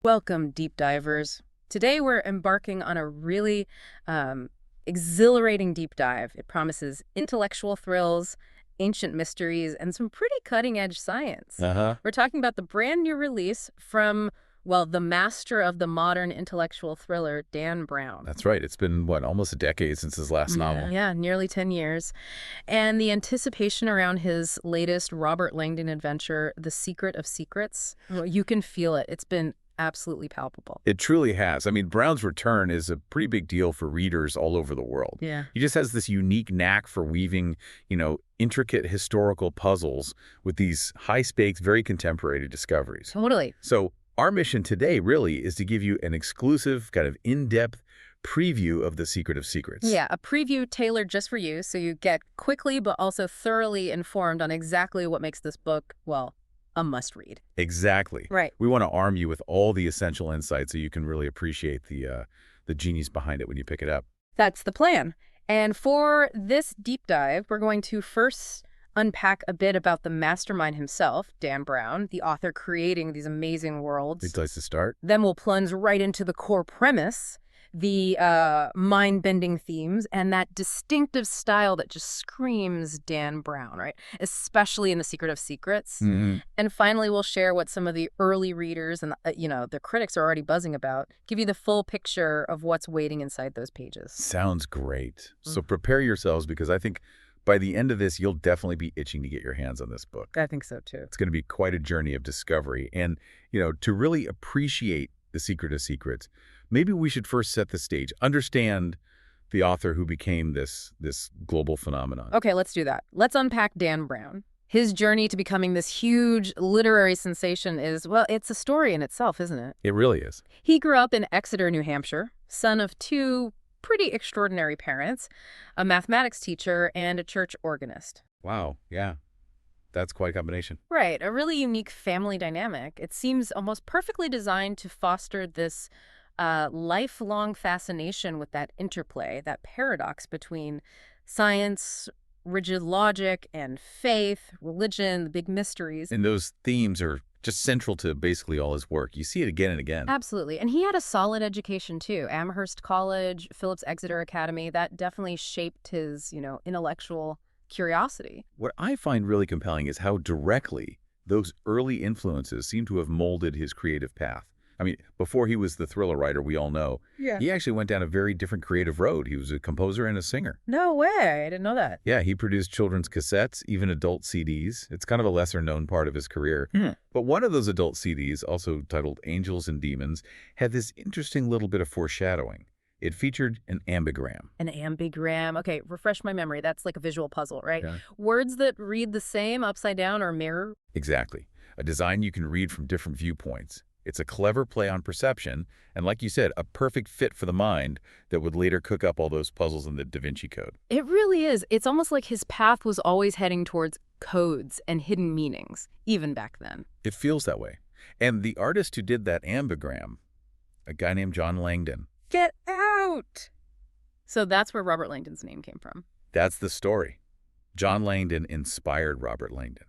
Welcome, deep divers. Today we're embarking on a really exhilarating deep dive. It promises intellectual thrills, ancient mysteries, and some pretty cutting-edge science. Uh-huh. We're talking about the brand new release from, well, the master of the modern intellectual thriller, Dan Brown. That's right. It's been, what, almost a decade since his last novel. Yeah, nearly 10 years. And the anticipation around his latest Robert Langdon adventure, The Secret of Secrets, well, you can feel it. It's been absolutely palpable. It truly has. I mean, Brown's return is a pretty big deal for readers all over the world. Yeah. He just has this unique knack for weaving, intricate historical puzzles with these high-stakes, very contemporary discoveries. Totally. So our mission today really is to give you an exclusive, kind of in-depth preview of The Secret of Secrets. Yeah, a preview tailored just for you, so you get quickly but also thoroughly informed on exactly what makes this book, well, a must-read. Exactly. Right. We want to arm you with all the essential insights so you can really appreciate the genius behind it when you pick it up. That's the plan. And for this deep dive, we're going to first unpack a bit about the mastermind himself, Dan Brown, the author creating these amazing worlds. Good place to start. Then we'll plunge right into the core premise, the mind-bending themes, and that distinctive style that just screams Dan Brown, right? Especially in The Secret of Secrets. Mm-hmm. And finally, we'll share what some of the early readers and, the critics are already buzzing about, give you the full picture of what's waiting inside those pages. Sounds great. So prepare yourselves, because I think by the end of this, you'll definitely be itching to get your hands on this book. I think so, too. It's going to be quite a journey of discovery. And, to really appreciate The Secret of Secrets, maybe we should first set the stage, understand the author who became this global phenomenon. Okay, let's do that. Let's unpack Dan Brown. His journey to becoming this huge literary sensation is, well, it's a story in itself, isn't it? It really is. He grew up in Exeter, New Hampshire, son of two pretty extraordinary parents, a mathematics teacher and a church organist. Wow. Yeah. That's quite a combination. Right, a really unique family dynamic. It seems almost perfectly designed to foster this lifelong fascination with that interplay, that paradox between science, rigid logic, and faith, religion, the big mysteries. And those themes are just central to basically all his work. You see it again and again. Absolutely. And he had a solid education, too. Amherst College, Phillips Exeter Academy, that definitely shaped his, intellectual curiosity. What I find really compelling is how directly those early influences seem to have molded his creative path. I mean, before he was the thriller writer we all know, he actually went down a very different creative road. He was a composer and a singer. No way. I didn't know that. Yeah, he produced children's cassettes, even adult CDs. It's kind of a lesser-known part of his career. But one of those adult CDs, also titled Angels and Demons, had this interesting little bit of foreshadowing. It featured an ambigram. An ambigram. Okay, refresh my memory. That's like a visual puzzle, right? Yeah. Words that read the same upside down or mirror. Exactly. A design you can read from different viewpoints. It's a clever play on perception, and like you said, a perfect fit for the mind that would later cook up all those puzzles in the Da Vinci Code. It really is. It's almost like his path was always heading towards codes and hidden meanings, even back then. It feels that way. And the artist who did that ambigram, a guy named John Langdon. Get out! So that's where Robert Langdon's name came from. That's the story. John Langdon inspired Robert Langdon.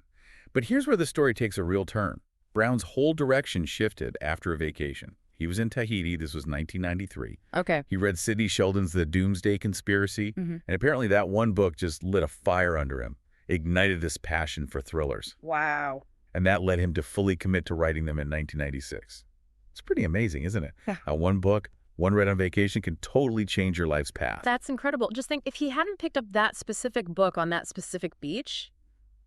But here's where the story takes a real turn. Brown's whole direction shifted after a vacation. He was in Tahiti. This was 1993. Okay. He read Sidney Sheldon's The Doomsday Conspiracy, and apparently that one book just lit a fire under him, ignited this passion for thrillers. Wow. And that led him to fully commit to writing them in 1996. It's pretty amazing, isn't it? Yeah. How one book, one read on vacation, can totally change your life's path. That's incredible. Just think, if he hadn't picked up that specific book on that specific beach,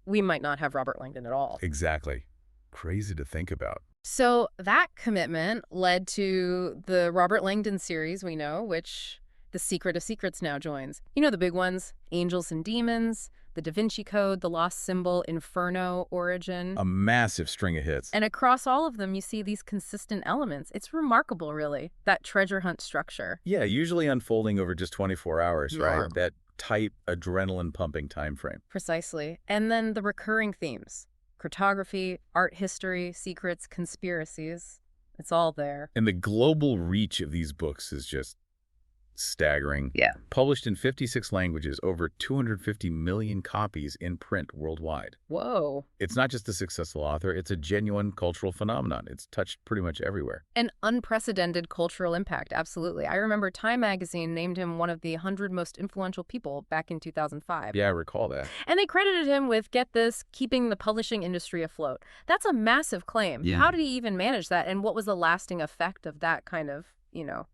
we might not have Robert Langdon at all. Exactly. Crazy to think about. So that commitment led to the Robert Langdon series we know, which The Secret of Secrets now joins. You know the big ones, Angels and Demons, The Da Vinci Code, The Lost Symbol, Inferno, Origin. A massive string of hits. And across all of them, you see these consistent elements. It's remarkable, really, that treasure hunt structure. Yeah, usually unfolding over just 24 hours, Yeah. right? That tight, adrenaline-pumping time frame. Precisely. And then the recurring themes. Cartography, art history, secrets, conspiracies. It's all there. And the global reach of these books is just It's staggering. Yeah. Published in 56 languages, over 250 million copies in print worldwide. Whoa. It's not just a successful author, it's a genuine cultural phenomenon. It's touched pretty much everywhere. An unprecedented cultural impact, absolutely. I remember Time magazine named him one of the 100 most influential people back in 2005. Yeah, I recall that. And they credited him with, get this, keeping the publishing industry afloat. That's a massive claim. Yeah. How did he even manage that? And what was the lasting effect of that kind of,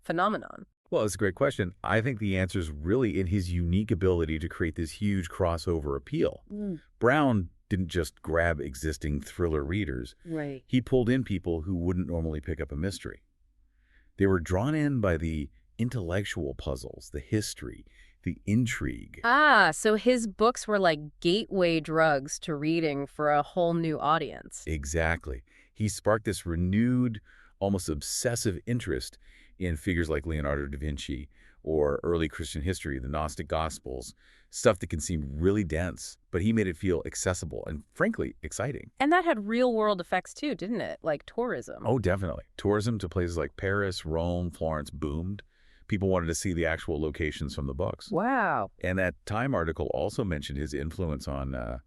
phenomenon? Well, it's a great question. I think the answer is really in his unique ability to create this huge crossover appeal. Brown didn't just grab existing thriller readers. Right. He pulled in people who wouldn't normally pick up a mystery. They were drawn in by the intellectual puzzles, the history, the intrigue. Ah, so his books were like gateway drugs to reading for a whole new audience. Exactly. He sparked this renewed, almost obsessive interest in figures like Leonardo da Vinci or early Christian history, the Gnostic Gospels, stuff that can seem really dense, but he made it feel accessible and, frankly, exciting. And that had real-world effects too, didn't it? Like tourism. Oh, definitely. Tourism to places like Paris, Rome, Florence boomed. People wanted to see the actual locations from the books. Wow. And that Time article also mentioned his influence on a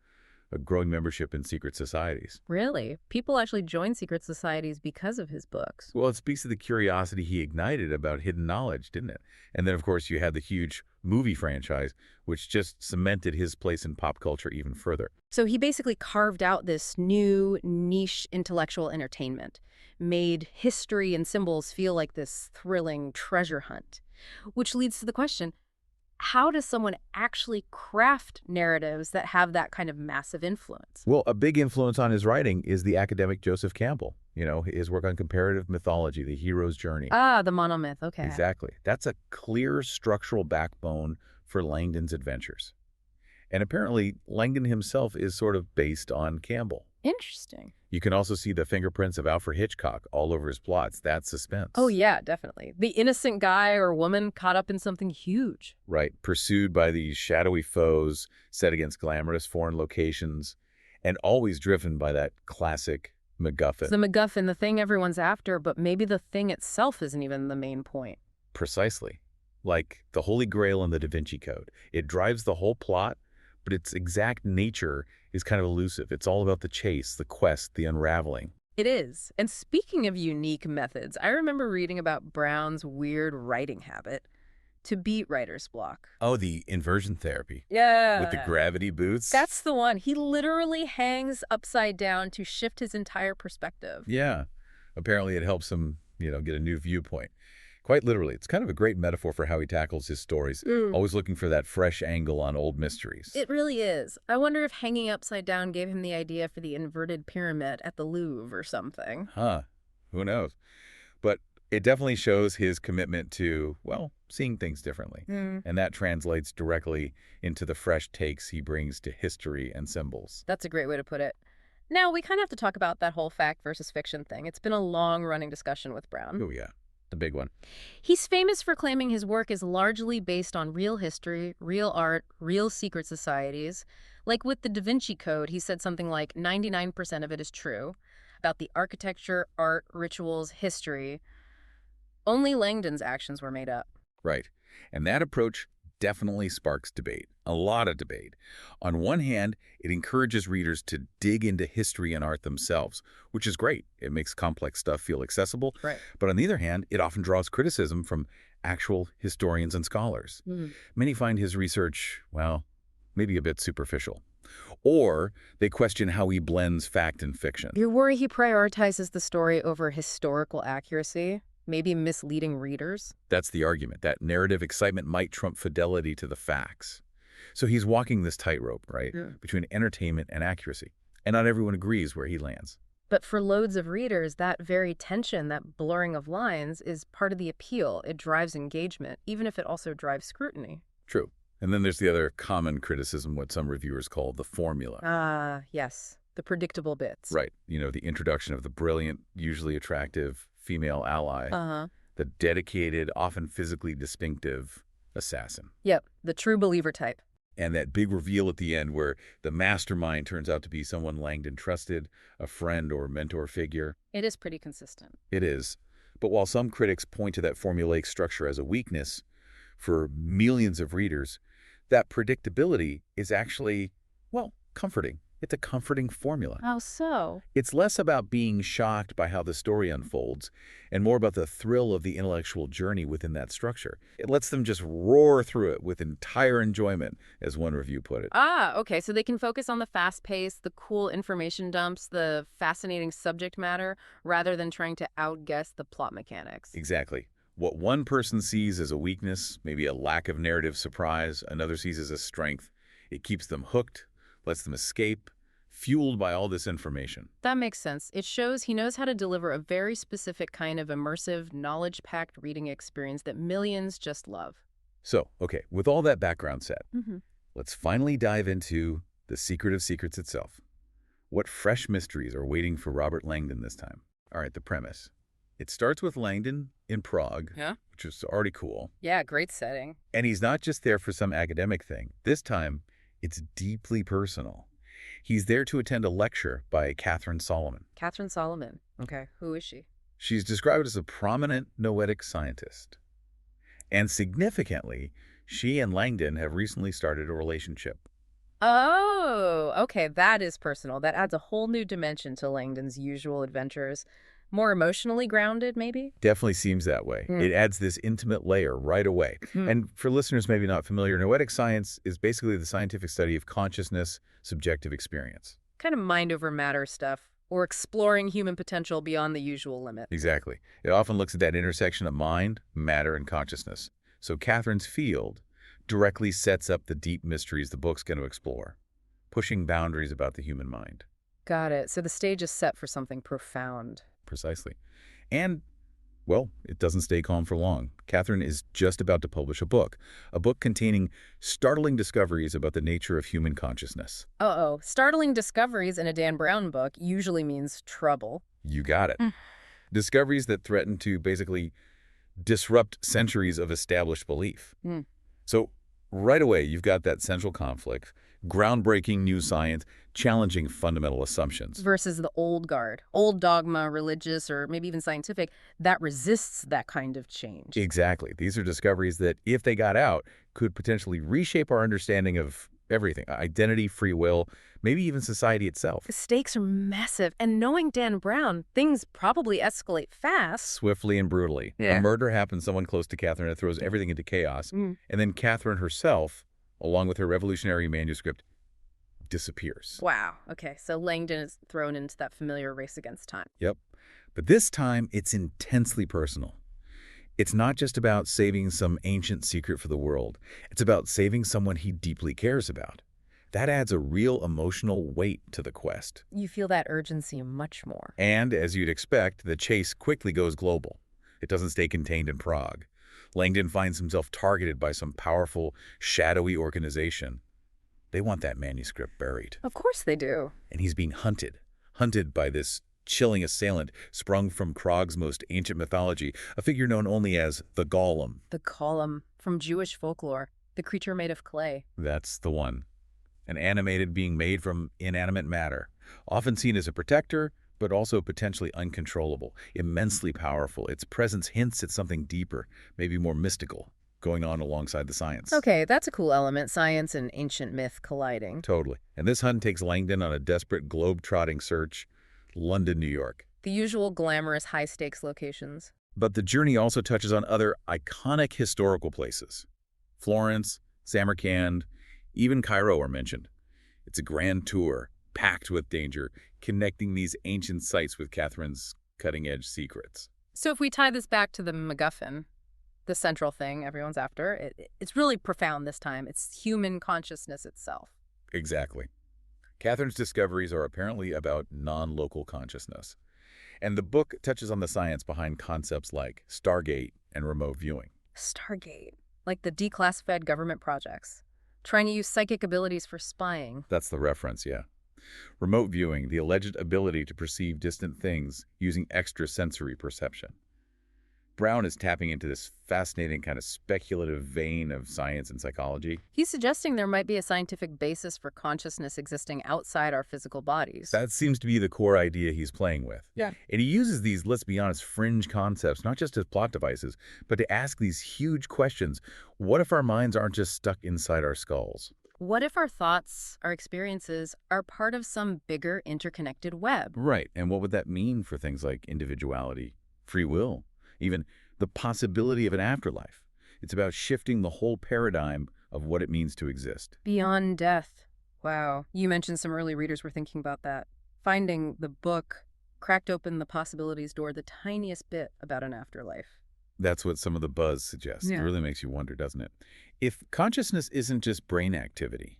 growing membership in secret societies. Really? People actually join secret societies because of his books. Well, it speaks to the curiosity he ignited about hidden knowledge, didn't it? And then, of course, you had the huge movie franchise, which just cemented his place in pop culture even further. So he basically carved out this new niche intellectual entertainment, made history and symbols feel like this thrilling treasure hunt. Which leads to the question, how does someone actually craft narratives that have that kind of massive influence? Well, a big influence on his writing is the academic Joseph Campbell. His work on comparative mythology, the hero's journey. Ah, the monomyth, okay. Exactly. That's a clear structural backbone for Langdon's adventures. And apparently, Langdon himself is sort of based on Campbell. Interesting. You can also see the fingerprints of Alfred Hitchcock all over his plots. That's suspense. Oh, yeah, definitely. The innocent guy or woman caught up in something huge. Right. Pursued by these shadowy foes set against glamorous foreign locations and always driven by that classic MacGuffin. It's the MacGuffin, the thing everyone's after, but maybe the thing itself isn't even the main point. Precisely. Like the Holy Grail and the Da Vinci Code. It drives the whole plot, but its exact nature is kind of elusive. It's all about the chase, the quest, the unraveling. It is. And speaking of unique methods, I remember reading about Brown's weird writing habit to beat writer's block. Oh, the inversion therapy. Yeah. With the gravity boots. That's the one. He literally hangs upside down to shift his entire perspective. Yeah. Apparently it helps him, get a new viewpoint. Quite literally. It's kind of a great metaphor for how he tackles his stories, always looking for that fresh angle on old mysteries. It really is. I wonder if hanging upside down gave him the idea for the inverted pyramid at the Louvre or something. Huh. Who knows? But it definitely shows his commitment to, seeing things differently. And that translates directly into the fresh takes he brings to history and symbols. That's a great way to put it. Now, we kind of have to talk about that whole fact versus fiction thing. It's been a long-running discussion with Brown. Oh, yeah. The big one. He's famous for claiming his work is largely based on real history, real art, real secret societies. Like with the Da Vinci Code, he said something like 99% of it is true. About the architecture, art, rituals, history. Only Langdon's actions were made up. Right. And that approach definitely sparks debate, a lot of debate. On one hand, it encourages readers to dig into history and art themselves, which is great. It makes complex stuff feel accessible. Right. But on the other hand, it often draws criticism from actual historians and scholars. Many find his research, maybe a bit superficial. Or they question how he blends fact and fiction. You worry he prioritizes the story over historical accuracy? Maybe misleading readers? That's the argument, that narrative excitement might trump fidelity to the facts. So he's walking this tightrope, right, between entertainment and accuracy. And not everyone agrees where he lands. But for loads of readers, that very tension, that blurring of lines, is part of the appeal. It drives engagement, even if it also drives scrutiny. True. And then there's the other common criticism, what some reviewers call the formula. Ah, yes. The predictable bits. Right. The introduction of the brilliant, usually attractive female ally. The dedicated, often physically distinctive assassin. Yep, the true believer type. And that big reveal at the end where the mastermind turns out to be someone Langdon trusted, a friend or mentor figure. It is pretty consistent. It is. But while some critics point to that formulaic structure as a weakness, for millions of readers, that predictability is actually, well, comforting. It's a comforting formula. How so? It's less about being shocked by how the story unfolds and more about the thrill of the intellectual journey within that structure. It lets them just roar through it with entire enjoyment, as one review put it. Ah, okay, so they can focus on the fast pace, the cool information dumps, the fascinating subject matter, rather than trying to outguess the plot mechanics. Exactly. What one person sees as a weakness, maybe a lack of narrative surprise, another sees as a strength. It keeps them hooked, lets them escape, fueled by all this information. That makes sense. It shows he knows how to deliver a very specific kind of immersive, knowledge-packed reading experience that millions just love. So, okay, with all that background set, Mm-hmm. let's finally dive into the secret of secrets itself. What fresh mysteries are waiting for Robert Langdon this time? All right, the premise. It starts with Langdon in Prague, Yeah? which is already cool. Yeah, great setting. And he's not just there for some academic thing. This time, it's deeply personal. He's there to attend a lecture by Catherine Solomon. Catherine Solomon. Okay, who is she? She's described as a prominent noetic scientist. And significantly, she and Langdon have recently started a relationship. Oh, okay, that is personal. That adds a whole new dimension to Langdon's usual adventures. More emotionally grounded, maybe? Definitely seems that way. Mm. It adds this intimate layer right away. And for listeners maybe not familiar, noetic science is basically the scientific study of consciousness, subjective experience. Kind of mind over matter stuff, or exploring human potential beyond the usual limit. Exactly. It often looks at that intersection of mind, matter, and consciousness. So Catherine's field directly sets up the deep mysteries the book's going to explore, pushing boundaries about the human mind. Got it. So the stage is set for something profound. Precisely. And, well, it doesn't stay calm for long. Catherine is just about to publish a book containing startling discoveries about the nature of human consciousness. Uh-oh. Startling discoveries in a Dan Brown book usually means trouble. You got it. Mm. Discoveries that threaten to basically disrupt centuries of established belief. Mm. So right away, you've got that central conflict, groundbreaking new science, challenging fundamental assumptions. Versus the old guard, old dogma, religious, or maybe even scientific, that resists that kind of change. Exactly. These are discoveries that, if they got out, could potentially reshape our understanding of everything, identity, free will, maybe even society itself. The stakes are massive, and knowing Dan Brown, things probably escalate fast. Swiftly and brutally. Yeah. A murder happens someone close to Catherine that throws everything into chaos, Mm. and then Catherine herself, along with her revolutionary manuscript, disappears. Wow. Okay, so Langdon is thrown into that familiar race against time. Yep. But this time, it's intensely personal. It's not just about saving some ancient secret for the world. It's about saving someone he deeply cares about. That adds a real emotional weight to the quest. You feel that urgency much more. And, as you'd expect, the chase quickly goes global. It doesn't stay contained in Prague. Langdon finds himself targeted by some powerful, shadowy organization. They want that manuscript buried. Of course they do. And he's being hunted by this chilling assailant sprung from Prague's most ancient mythology, a figure known only as the Golem. The column from Jewish folklore, the creature made of clay. That's the one. An animated being made from inanimate matter, often seen as a protector, but also potentially uncontrollable, immensely powerful. Its presence hints at something deeper, maybe more mystical, going on alongside the science. Okay, that's a cool element, science and ancient myth colliding. Totally. And this hunt takes Langdon on a desperate globe-trotting search, London, New York. The usual glamorous high-stakes locations. But the journey also touches on other iconic historical places. Florence, Samarkand, even Cairo are mentioned. It's a grand tour, packed with danger, connecting these ancient sites with Catherine's cutting-edge secrets. So if we tie this back to the MacGuffin, the central thing everyone's after, it's really profound this time. It's human consciousness itself. Exactly. Catherine's discoveries are apparently about non-local consciousness. And the book touches on the science behind concepts like Stargate and remote viewing. Stargate, like the declassified government projects, trying to use psychic abilities for spying. That's the reference, yeah. Remote viewing, the alleged ability to perceive distant things using extrasensory perception. Brown is tapping into this fascinating kind of speculative vein of science and psychology. He's suggesting there might be a scientific basis for consciousness existing outside our physical bodies. That seems to be the core idea he's playing with. Yeah. And he uses these, let's be honest, fringe concepts, not just as plot devices, but to ask these huge questions. What if our minds aren't just stuck inside our skulls? What if our thoughts, our experiences, are part of some bigger interconnected web? Right. And what would that mean for things like individuality, free will, even the possibility of an afterlife? It's about shifting the whole paradigm of what it means to exist. Beyond death. Wow. You mentioned some early readers were thinking about that. Finding the book cracked open the possibilities door the tiniest bit about an afterlife. That's what some of the buzz suggests. It Yeah. really makes you wonder, doesn't it? If consciousness isn't just brain activity,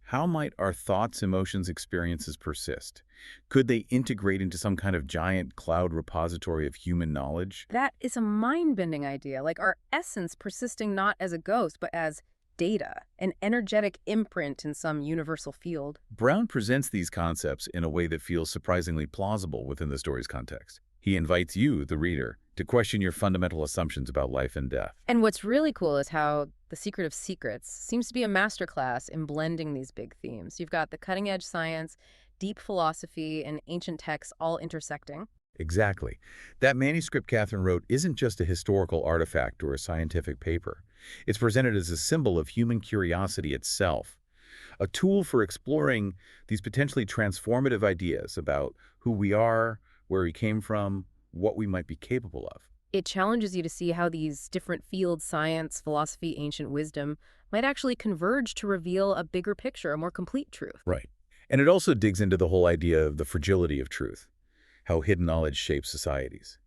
how might our thoughts, emotions, experiences persist? Could they integrate into some kind of giant cloud repository of human knowledge? That is a mind-bending idea, like our essence persisting not as a ghost, but as data, an energetic imprint in some universal field. Brown presents these concepts in a way that feels surprisingly plausible within the story's context. He invites you, the reader, to question your fundamental assumptions about life and death. And what's really cool is how The Secret of Secrets seems to be a masterclass in blending these big themes. You've got the cutting-edge science, deep philosophy, and ancient texts all intersecting. Exactly. That manuscript Catherine wrote isn't just a historical artifact or a scientific paper. It's presented as a symbol of human curiosity itself, a tool for exploring these potentially transformative ideas about who we are, where we came from, what we might be capable of. It challenges you to see how these different fields, science, philosophy, ancient wisdom, might actually converge to reveal a bigger picture, a more complete truth. Right. And it also digs into the whole idea of the fragility of truth, how hidden knowledge shapes societies.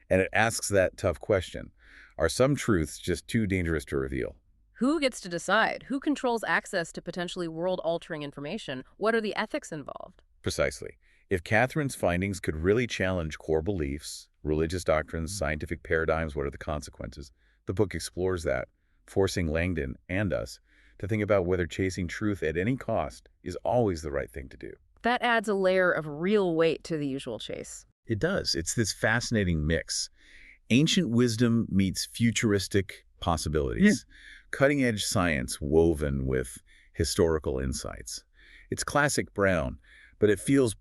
And it asks that tough question, are some truths just too dangerous to reveal? Who gets to decide? Who controls access to potentially world-altering information? What are the ethics involved? Precisely. If Catherine's findings could really challenge core beliefs, religious doctrines, scientific paradigms, what are the consequences? The book explores that, forcing Langdon and us to think about whether chasing truth at any cost is always the right thing to do. That adds a layer of real weight to the usual chase. It does. It's this fascinating mix. Ancient wisdom meets futuristic possibilities. Cutting-edge science woven with historical insights. It's classic Brown, but it feels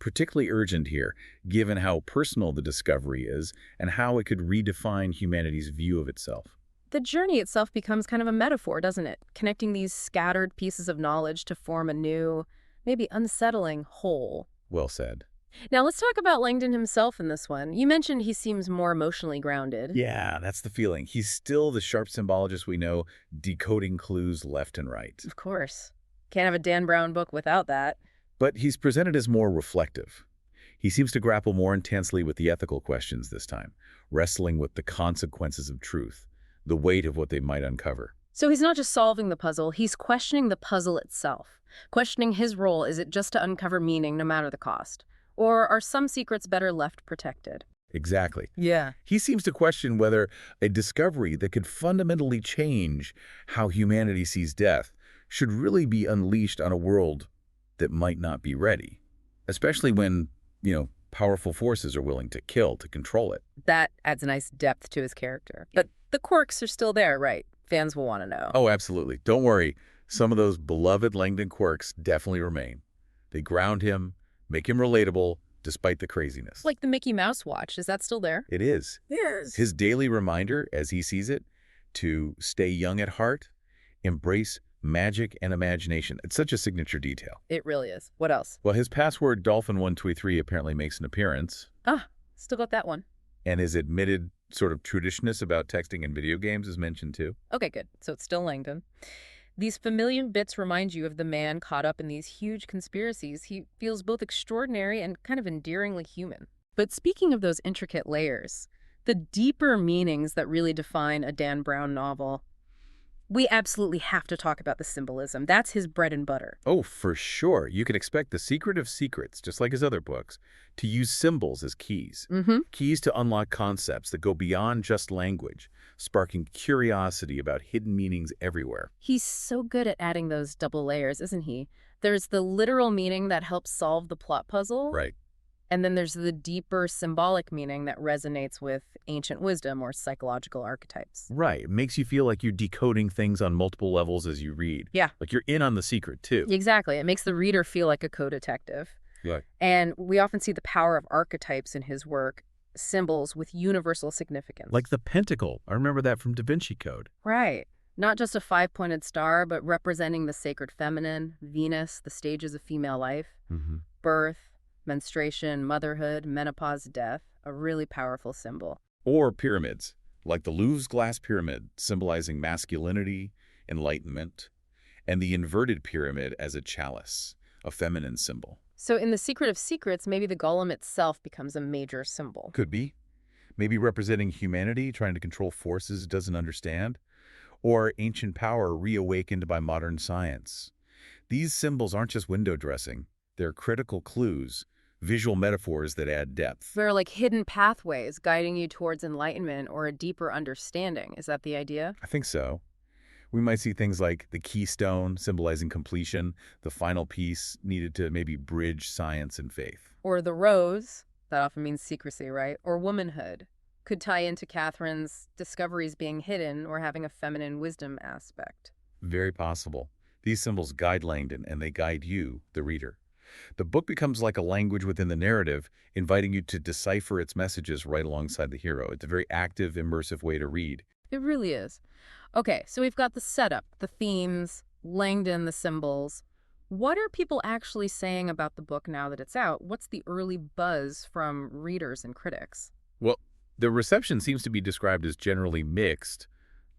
particularly urgent here, given how personal the discovery is and how it could redefine humanity's view of itself. The journey itself becomes kind of a metaphor, doesn't it? Connecting these scattered pieces of knowledge to form a new, maybe unsettling whole. Well said. Now let's talk about Langdon himself in this one. You mentioned he seems more emotionally grounded. Yeah, that's the feeling. He's still the sharp symbologist we know, decoding clues left and right. Of course. Can't have a Dan Brown book without that. But he's presented as more reflective. He seems to grapple more intensely with the ethical questions this time, wrestling with the consequences of truth, the weight of what they might uncover. So he's not just solving the puzzle, he's questioning the puzzle itself. Questioning his role, is it just to uncover meaning no matter the cost? Or are some secrets better left protected? Exactly. Yeah. He seems to question whether a discovery that could fundamentally change how humanity sees death should really be unleashed on a world that might not be ready, especially when, powerful forces are willing to kill, to control it. That adds a nice depth to his character. But the quirks are still there, right? Fans will want to know. Oh, absolutely. Don't worry. Some of those beloved Langdon quirks definitely remain. They ground him, make him relatable, despite the craziness. Like the Mickey Mouse watch, is that still there? It is. Yes. His daily reminder, as he sees it, to stay young at heart, embrace magic and imagination. It's such a signature detail. It really is. What else? Well, his password, Dolphin123, apparently makes an appearance. Ah, still got that one. And his admitted sort of traditionist about texting and video games is mentioned too. Okay, good. So it's still Langdon. These familiar bits remind you of the man caught up in these huge conspiracies. He feels both extraordinary and kind of endearingly human. But speaking of those intricate layers, the deeper meanings that really define a Dan Brown novel, we absolutely have to talk about the symbolism. That's his bread and butter. Oh, for sure. You could expect The Secret of Secrets, just like his other books, to use symbols as keys. Keys to unlock concepts that go beyond just language, sparking curiosity about hidden meanings everywhere. He's so good at adding those double layers, isn't he? There's the literal meaning that helps solve the plot puzzle. Right. And then there's the deeper symbolic meaning that resonates with ancient wisdom or psychological archetypes. Right. It makes you feel like you're decoding things on multiple levels as you read. Yeah, Like you're in on the secret, too. exactly. It makes the reader feel like a co-detective. Right. And we often see the power of archetypes in his work, symbols with universal significance. Like the pentacle. I remember that from Da Vinci Code. Right. Not just a five-pointed star, but representing the sacred feminine, Venus, the stages of female life, Mm-hmm. birth, menstruation, motherhood, menopause, death, a really powerful symbol. Or pyramids, like the Louvre's glass pyramid, symbolizing masculinity, enlightenment, and the inverted pyramid as a chalice, a feminine symbol. So in The Secret of Secrets, maybe the golem itself becomes a major symbol. Could be. Maybe representing humanity trying to control forces it doesn't understand, or ancient power reawakened by modern science. These symbols aren't just window dressing. They're critical clues, visual metaphors that add depth. They're like hidden pathways guiding you towards enlightenment or a deeper understanding. Is that the idea? I think so. We might see things like the keystone, symbolizing completion, the final piece needed to maybe bridge science and faith. Or the rose, that often means secrecy, right? Or womanhood. Could tie into Catherine's discoveries being hidden or having a feminine wisdom aspect. Very possible. These symbols guide Langdon, and they guide you, the reader. The book becomes like a language within the narrative, inviting you to decipher its messages right alongside the hero. It's a very active, immersive way to read. It really is. Okay, so we've got the setup, the themes, Langdon, the symbols. What are people actually saying about the book now that it's out? What's the early buzz from readers and critics? Well, the reception seems to be described as generally mixed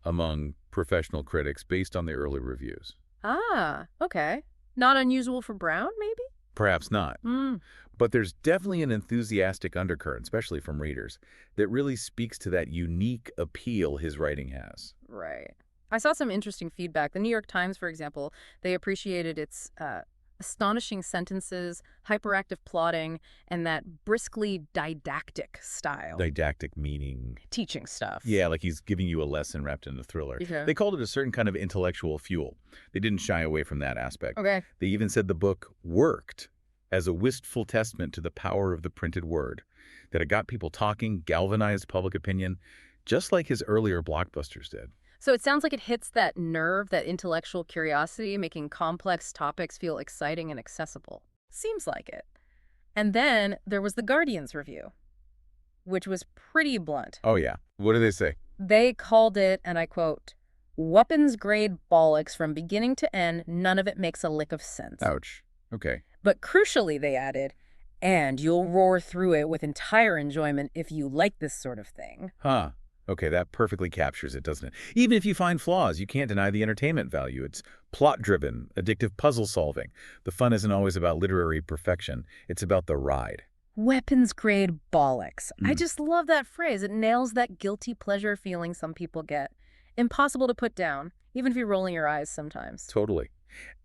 among professional critics based on the early reviews. Ah, okay. Not unusual for Brown, maybe? Perhaps not. Hmm, But there's definitely an enthusiastic undercurrent, especially from readers, that really speaks to that unique appeal his writing has. right. I saw some interesting feedback. The New York Times, for example, they appreciated its astonishing sentences, hyperactive plotting, and that briskly didactic style. Didactic meaning. Teaching stuff. Yeah, like he's giving you a lesson wrapped in a thriller. Yeah. They called it a certain kind of intellectual fuel. They didn't shy away from that aspect. Okay. They even said the book worked as a wistful testament to the power of the printed word, that it got people talking, galvanized public opinion, just like his earlier blockbusters did. So it sounds like it hits that nerve, that intellectual curiosity, making complex topics feel exciting and accessible. Seems like it. And then there was the Guardian's review, which was pretty blunt. Oh, yeah. What do they say? They called it, and I quote, weapons-grade bollocks from beginning to end. None of it makes a lick of sense. Ouch. Okay. But crucially, they added, and you'll roar through it with entire enjoyment if you like this sort of thing. Huh. Okay, that perfectly captures it, doesn't it? Even if you find flaws, you can't deny the entertainment value. It's plot-driven, addictive puzzle solving. The fun isn't always about literary perfection. It's about the ride. Weapons-grade bollocks. I just love that phrase. It nails that guilty pleasure feeling some people get. Impossible to put down, even if you're rolling your eyes sometimes. Totally.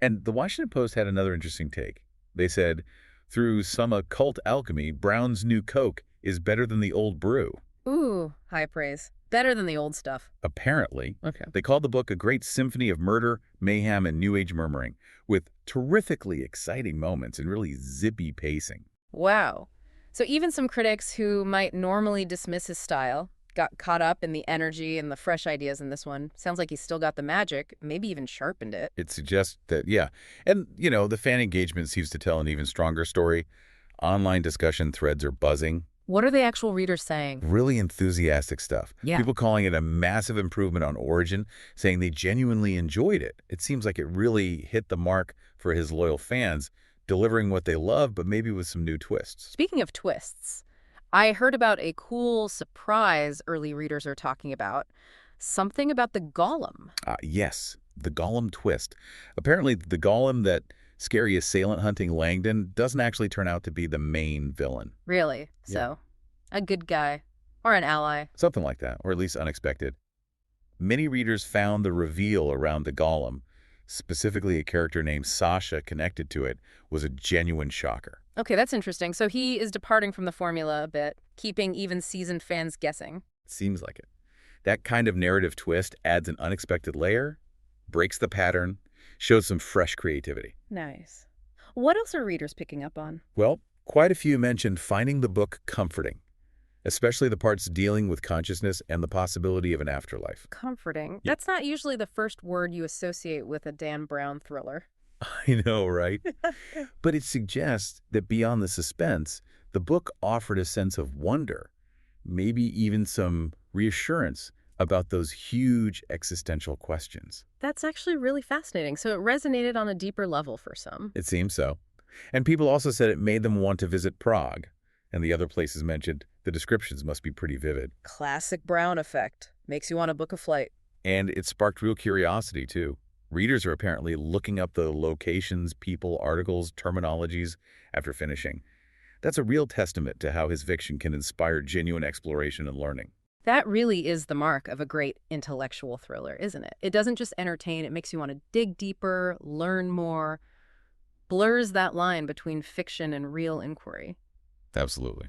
And the Washington Post had another interesting take. They said, through some occult alchemy, Brown's new Coke is better than the old brew. Ooh, high praise. Better than the old stuff. Apparently, Okay. they called the book a great symphony of murder, mayhem, and New Age murmuring, with terrifically exciting moments and really zippy pacing. Wow. So even some critics who might normally dismiss his style got caught up in the energy and the fresh ideas in this one. Sounds like he's still got the magic, maybe even sharpened it. It suggests that, yeah. And, the fan engagement seems to tell an even stronger story. Online discussion threads are buzzing. What are the actual readers saying? Really enthusiastic stuff. Yeah. People calling it a massive improvement on Origin, saying they genuinely enjoyed it. It seems like it really hit the mark for his loyal fans, delivering what they love, but maybe with some new twists. Speaking of twists, I heard about a cool surprise early readers are talking about. Something about the golem. Yes, the Gollum twist. Apparently, the Gollum that scary assailant hunting Langdon doesn't actually turn out to be the main villain. Really? So, a good guy. Or an ally. Something like that, or at least unexpected. Many readers found the reveal around the Gollum, specifically a character named Sasha connected to it, was a genuine shocker. Okay, that's interesting. So he is departing from the formula a bit, keeping even seasoned fans guessing. Seems like it. That kind of narrative twist adds an unexpected layer, breaks the pattern, shows some fresh creativity. Nice. What else are readers picking up on? Well, Quite a few mentioned finding the book comforting, especially the parts dealing with consciousness and the possibility of an afterlife. Comforting. Yeah, That's not usually the first word you associate with a Dan Brown thriller. I know, right? But it suggests that beyond the suspense, the book offered a sense of wonder, maybe even some reassurance about those huge existential questions. That's actually really fascinating. So it resonated on a deeper level for some. It seems so. And people also said it made them want to visit Prague. And the other places mentioned, the descriptions must be pretty vivid. Classic Brown effect. Makes you want to book a flight. And it sparked real curiosity, too. Readers are apparently looking up the locations, people, articles, terminologies after finishing. That's a real testament to how his fiction can inspire genuine exploration and learning. That really is the mark of a great intellectual thriller, isn't it? It doesn't just entertain, it makes you want to dig deeper, learn more, blurs that line between fiction and real inquiry. Absolutely.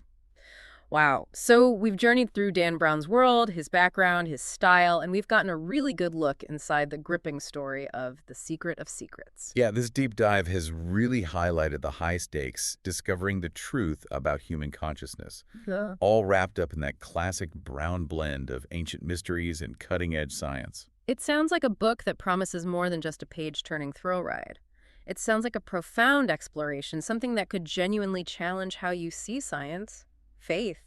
Wow. So we've journeyed through Dan Brown's world, his background, his style, and we've gotten a really good look inside the gripping story of The Secret of Secrets. Yeah, this deep dive has really highlighted the high stakes, discovering the truth about human consciousness, Yeah. all wrapped up in that classic Brown blend of ancient mysteries and cutting-edge science. It sounds like a book that promises more than just a page-turning thrill ride. It sounds like a profound exploration, something that could genuinely challenge how you see science, faith,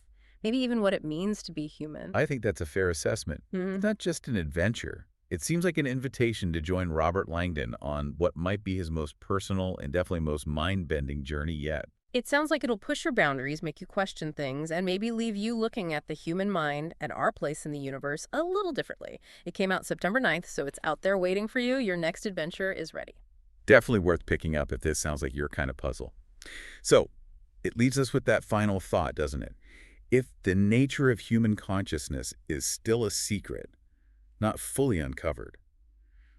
maybe even what it means to be human. I think that's a fair assessment. It's not just an adventure. It seems like an invitation to join Robert Langdon on what might be his most personal and definitely most mind-bending journey yet. It sounds like it'll push your boundaries, make you question things, and maybe leave you looking at the human mind and our place in the universe a little differently. It came out September 9th, so it's out there waiting for you. Your next adventure is ready. Definitely worth picking up if this sounds like your kind of puzzle. So, it leaves us with that final thought, doesn't it? If the nature of human consciousness is still a secret, not fully uncovered,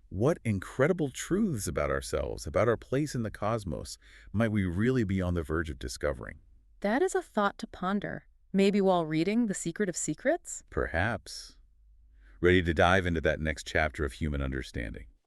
what incredible truths about ourselves, about our place in the cosmos, might we really be on the verge of discovering? That is a thought to ponder. Maybe while reading The Secret of Secrets? Perhaps. Ready to dive into that next chapter of human understanding?